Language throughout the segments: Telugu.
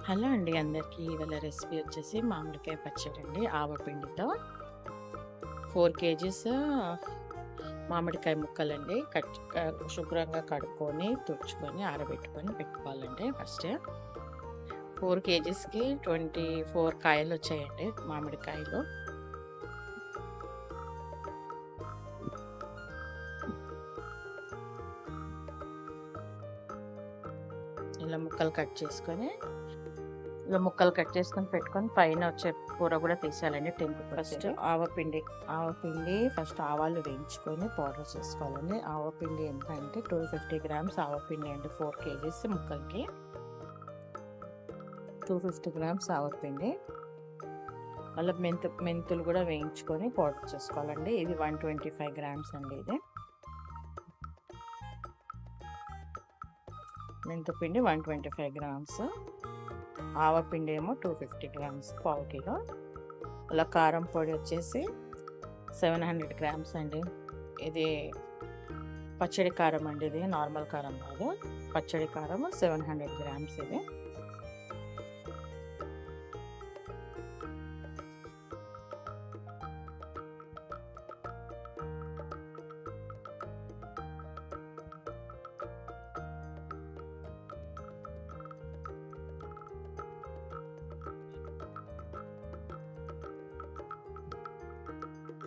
హలో అండి అందరికీ. ఇవాళ రెసిపీ వచ్చేసి మామిడికాయ పచ్చడి అండి ఆవపిండితో. 4 కేజీస్ మామిడికాయ ముక్కలండి. శుభ్రంగా కడుక్కొని తుడుచుకొని ఆరబెట్టుకొని పెట్టుకోవాలండి. ఫస్ట్ 4 కేజీస్కి 24 కాయలు వచ్చాయండి మామిడికాయలు. ఇలా ముక్కలు కట్ చేసుకొని పెట్టుకొని పైన వచ్చే కూర కూడా తీసేయాలండి. ఫస్ట్ ఆవపిండి ఫస్ట్ ఆవాలు వేయించుకొని పౌడర్ చేసుకోవాలండి. ఆవపిండి ఎంత అంటే 250 గ్రామ్స్ ఆవపిండి అండి. 4 కేజీస్ ముక్కలకి 250 గ్రామ్స్ ఆవపిండి. మళ్ళీ మెంతులు కూడా వేయించుకొని పౌడర్ చేసుకోవాలండి. ఇది 125 గ్రామ్స్ అండి. ఇది మెంతుపిండి 125 గ్రామ్స్, ఆవపిండి ఏమో 250 గ్రామ్స్, పావు కిలో. అలా కారం పొడి వచ్చేసి 700 గ్రామ్స్ అండి. ఇది పచ్చడి కారం అండి. ఇది నార్మల్ కారం కాదు, పచ్చడి కారం 700 గ్రామ్స్. ఇది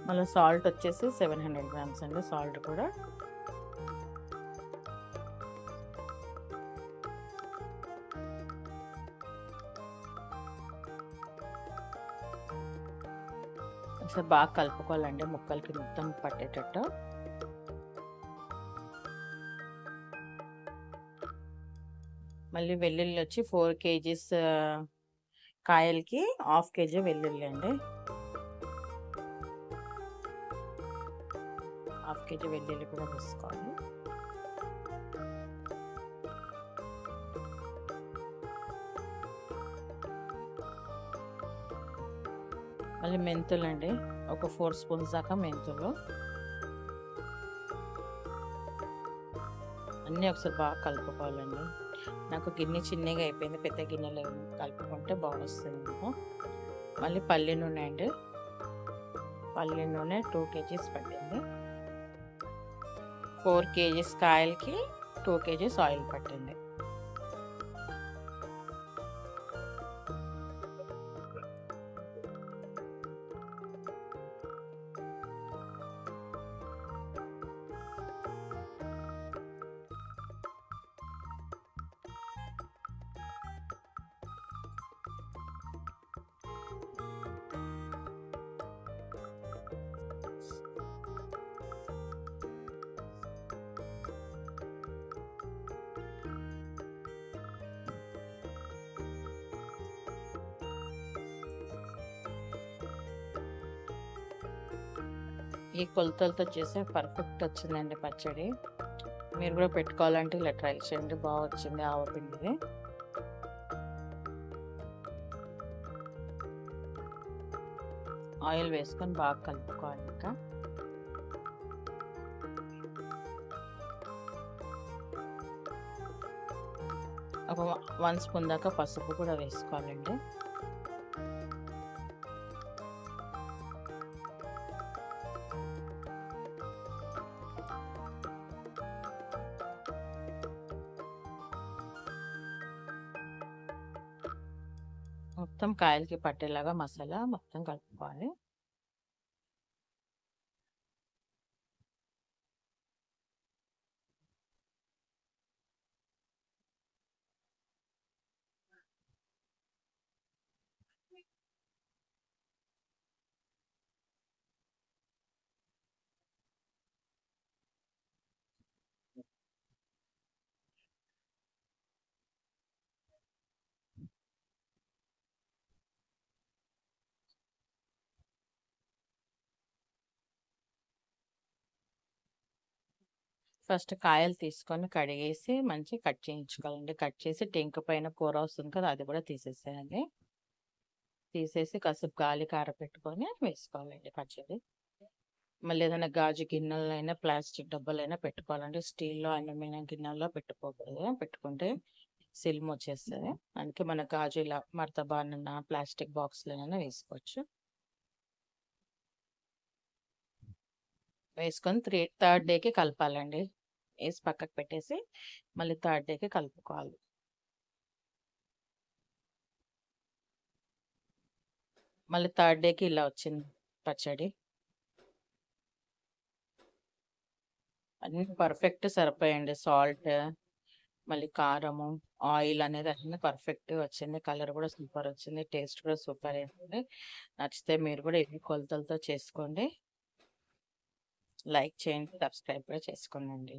మళ్ళీ సాల్ట్ వచ్చేసి 700 గ్రామ్స్ అండి. సాల్ట్ కూడా ఒకసారి బాగా కలుపుకోవాలండి, ముక్కలకి మొత్తం పట్టేటట్టు. మళ్ళీ వెల్లుల్లి వచ్చి 4 కేజీస్ కాయలకి 1/2 కేజీ వెల్లుల్లి అండి. 1/2 కేజీ వెల్లుల్లి కూడా వేసుకోవాలి. మళ్ళీ మెంతులు అండి, ఒక 4 స్పూన్స్ దాకా మెంతులు. అన్నీ ఒకసారి బాగా కలుపుకోవాలండి. నాకు గిన్నె చిన్నగా అయిపోయింది, పెద్ద గిన్నెలో కలుపుకుంటే బాగా వస్తుంది. మళ్ళీ పల్లి నూనె అండి. పల్లి నూనె 2 కేజీస్ పట్టింది. 4 కేజీస్ కాయలకి 2 కేజీస్ ఆయిల్ పట్టింది. ఈ కొలతలతో చేస్తే పర్ఫెక్ట్ వచ్చిందండి పచ్చడి. మీరు కూడా పెట్టుకోవాలంటే ఇలా ట్రై చేయండి, బాగా వచ్చింది ఆవపిండిది. ఆయిల్ వేసుకొని బాగా కలుపుకోవాలి. ఇంకా ఒక 1 స్పూన్ దాకా పసుపు కూడా వేసుకోవాలండి. మొత్తం కాయలకి పట్టేలాగా మసాలా మొత్తం కలుపుకోవాలి. ఫస్ట్ కాయలు తీసుకొని కడిగేసి మంచిగా కట్ చేయించుకోవాలండి. కట్ చేసి టెంక పైన కూర వస్తుంది కదా, అది కూడా తీసేసేయాలి. తీసేసి కాసేపు గాలికి ఆరబెట్టుకొని వేసుకోవాలండి పచ్చడి. మళ్ళీ ఏదైనా గాజు గిన్నెలైనా ప్లాస్టిక్ డబ్బాలైనా పెట్టుకోవాలండి. స్టీల్లో అల్యూమినియం గిన్నెల్లో పెట్టుకోకూడదు. పెట్టుకుంటే సిల్మ్ వచ్చేస్తుంది. అందుకే మన గాజు ఇలా మడతబానన్నా ప్లాస్టిక్ బాక్స్‌లోనైనా వేసుకోవచ్చు. వేసుకొని థర్డ్ డేకి కలపాలండి. వేసి పక్కకు పెట్టేసి మళ్ళీ థర్డ్ డేకి కలుపుకోవాలి. మళ్ళీ థర్డ్ డేకి ఇలా వచ్చింది పచ్చడి. అన్నీ పర్ఫెక్ట్ సరిపోయాయండి. సాల్ట్, మళ్ళీ కారము, ఆయిల్ అనేది అన్నీ పర్ఫెక్ట్‌గా వచ్చింది. కలర్ కూడా సూపర్ వచ్చింది. టేస్ట్ కూడా సూపర్ అయింది. నచ్చితే మీరు కూడా ఇవి కొలతలతో చేసుకోండి. లైక్ చేయండి, సబ్స్క్రైబ్ కూడా చేసుకోండి.